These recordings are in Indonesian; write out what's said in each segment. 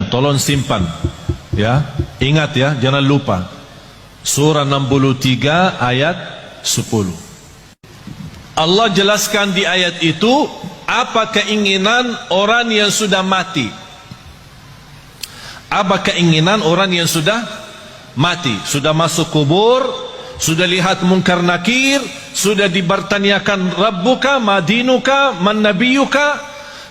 Tolong simpan, ya. Ingat ya, jangan lupa. Surah 63 ayat 10. Allah jelaskan di ayat itu apa keinginan orang yang sudah mati. Apa keinginan orang yang sudah mati, sudah masuk kubur, sudah lihat munkar nakir, sudah dibertanyakan Rabbuka, madinuka, man nabiyuka,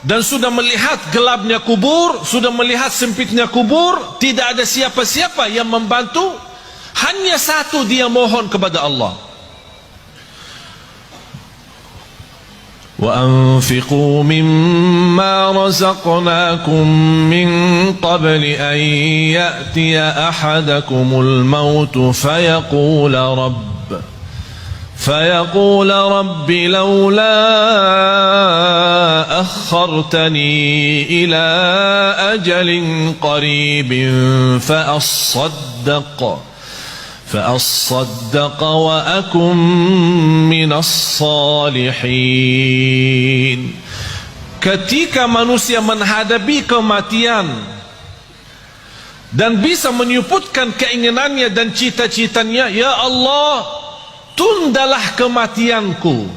dan sudah melihat gelapnya kubur, sudah melihat sempitnya kubur, tidak ada siapa-siapa yang membantu, hanya satu dia mohon kepada Allah. وَأَنْفِقُوا مِمَّا رَزَقْنَاكُمْ مِنْ قَبْلِ أَنْ يَأْتِيَ أَحَدَكُمُ الْمَوْتُ فيقول رب لولا أخرتني إلى أجل قريب فأصدق وأكن من الصالحين. Ketika manusia menghadapi kematian dan bisa menyebutkan keinginannya dan cita-citanya, ya Allah, tundalah kematianku.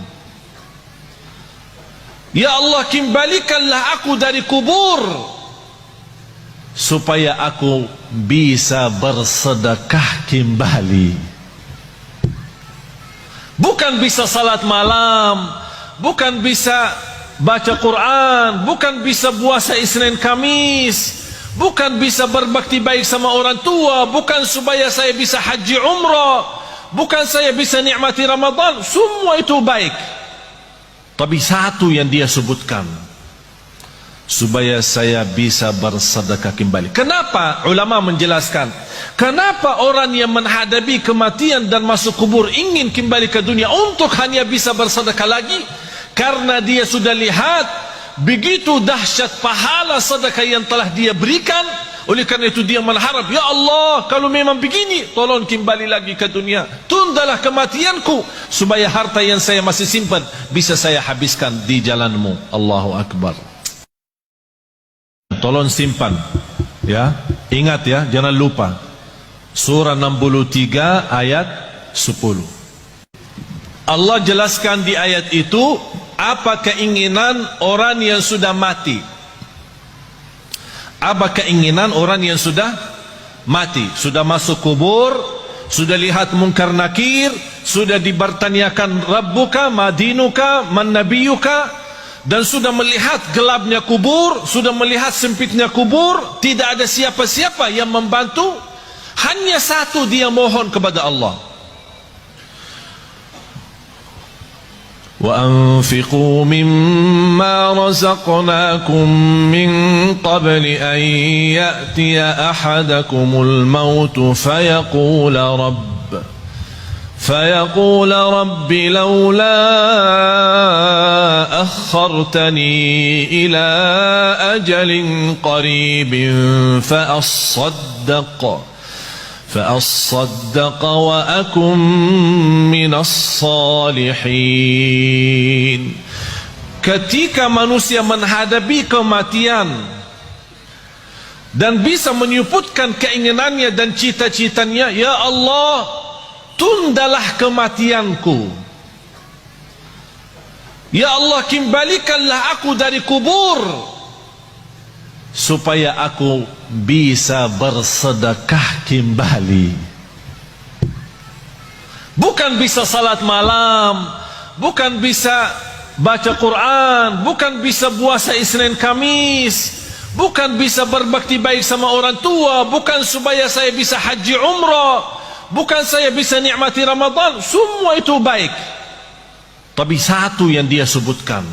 Ya Allah, kembalikanlah aku dari kubur supaya aku bisa bersedekah kembali. Bukan bisa salat malam, bukan bisa baca Quran, bukan bisa puasa Isnin Kamis, bukan bisa berbakti baik sama orang tua, bukan supaya saya bisa haji umrah, bukan saya bisa nikmati Ramadan. Semua itu baik, tapi satu yang dia sebutkan, supaya saya bisa bersedekah kembali. Kenapa? Ulama menjelaskan, kenapa orang yang menghadapi kematian dan masuk kubur ingin kembali ke dunia untuk hanya bisa bersedekah lagi? Karena dia sudah lihat begitu dahsyat pahala sedekah yang telah dia berikan. Oleh karena itu dia mengharap, ya Allah, kalau memang begini, tolong kembali lagi ke dunia, tundalah kematianku supaya harta yang saya masih simpan bisa saya habiskan di jalanmu. Allahu Akbar. Tolong simpan, ya. Ingat ya, jangan lupa. Surah 63 ayat 10. Allah jelaskan di ayat itu apa keinginan orang yang sudah mati. Apa keinginan orang yang sudah mati, sudah masuk kubur, sudah lihat munkar nakir, sudah dibertanyakan Rabbuka, madinuka, man nabiyuka, dan sudah melihat gelapnya kubur, sudah melihat sempitnya kubur, tidak ada siapa-siapa yang membantu, hanya satu dia mohon kepada Allah. وَأَنْفِقُوا مِمَّا رَزَقْنَاكُمْ مِنْ قَبْلِ أَنْ يَأْتِيَ أَحَدَكُمُ الْمَوْتُ فيقول رب لولا أخرتني إلى أجل قريب فأصدق وأكن من الصالحين. Ketika manusia menghadapi kematian dan bisa menyebutkan keinginannya dan cita-citanya, ya Allah, tundalah kematianku. Ya Allah, kembalikanlah aku dari kubur supaya aku bisa bersedekah kembali. Bukan bisa salat malam, bukan bisa baca Quran, bukan bisa puasa Isnin Kamis, bukan bisa berbakti baik sama orang tua, bukan supaya saya bisa haji umrah, bukan saya bisa nikmati Ramadan. Semua itu baik, tapi satu yang dia sebutkan,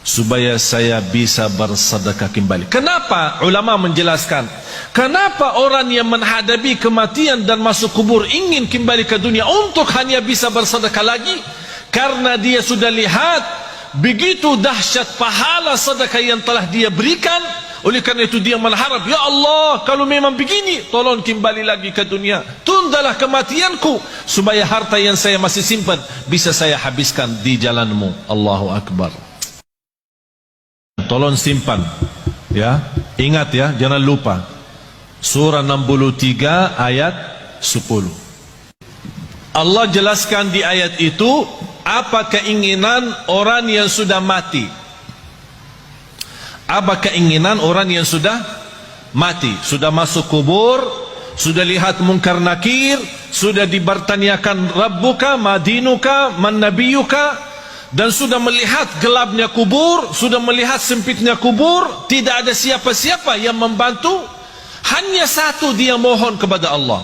supaya saya bisa bersedekah kembali. Kenapa? Ulama menjelaskan, kenapa orang yang menghadapi kematian dan masuk kubur ingin kembali ke dunia untuk hanya bisa bersedekah lagi? Karena dia sudah lihat begitu dahsyat pahala sedekah yang telah dia berikan. Oleh karena itu dia mengharap, ya Allah, kalau memang begini, tolong kembali lagi ke dunia, tundalah kematianku supaya harta yang saya masih simpan bisa saya habiskan di jalanmu. Allahu Akbar. Tolong simpan, ya. Ingat ya, jangan lupa. Surah 63 ayat 10. Allah jelaskan di ayat itu apa keinginan orang yang sudah mati. Apa keinginan orang yang sudah mati, sudah masuk kubur, sudah lihat mungkar nakir, sudah dibertanyakan Rabbuka, madinuka, man nabiyuka, dan sudah melihat gelapnya kubur, sudah melihat sempitnya kubur, tidak ada siapa-siapa yang membantu, hanya satu dia mohon kepada Allah.